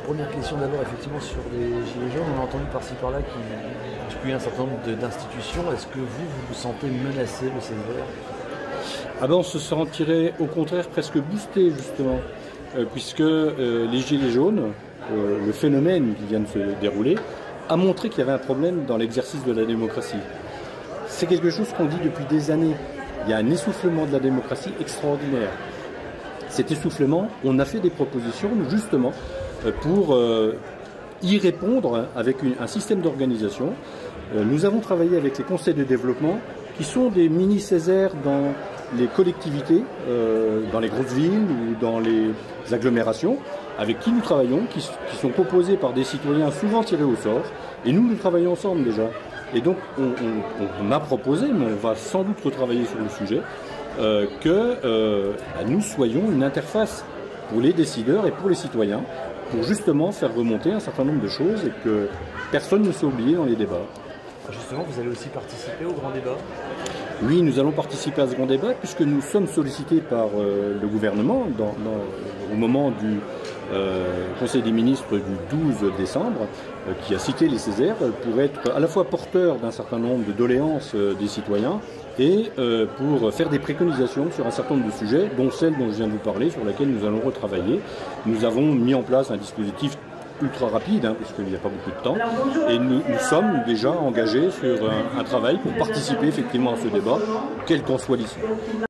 Première question d'abord, effectivement, sur les Gilets jaunes. On a entendu par-ci par-là qu'il y a un certain nombre d'institutions. Est-ce que vous sentez menacé, le CNR? Ah ben on se sentirait au contraire presque boosté, justement, puisque les Gilets jaunes, le phénomène qui vient de se dérouler, a montré qu'il y avait un problème dans l'exercice de la démocratie. C'est quelque chose qu'on dit depuis des années. Il y a un essoufflement de la démocratie extraordinaire. Cet essoufflement, on a fait des propositions, justement, pour y répondre avec un système d'organisation. Nous avons travaillé avec les conseils de développement, qui sont des mini-Césaires dans les collectivités, dans les grosses villes ou dans les agglomérations, avec qui nous travaillons, qui sont composés par des citoyens souvent tirés au sort, et nous travaillons ensemble déjà. Et donc on a proposé, mais on va sans doute retravailler sur le sujet, que nous soyons une interface pour les décideurs et pour les citoyens, pour justement faire remonter un certain nombre de choses et que personne ne soit oublié dans les débats. Justement, vous allez aussi participer au grand débat? Oui, nous allons participer à ce grand débat puisque nous sommes sollicités par le gouvernement au moment du Conseil des ministres du 12 décembre qui a cité les Césaires pour être à la fois porteur d'un certain nombre de doléances des citoyens et pour faire des préconisations sur un certain nombre de sujets, dont celle dont je viens de vous parler, sur laquelle nous allons retravailler. Nous avons mis en place un dispositif ultra rapide, puisqu'il n'y a pas beaucoup de temps, et nous sommes déjà engagés sur un travail pour participer effectivement à ce débat, quelle qu'en soit l'issue.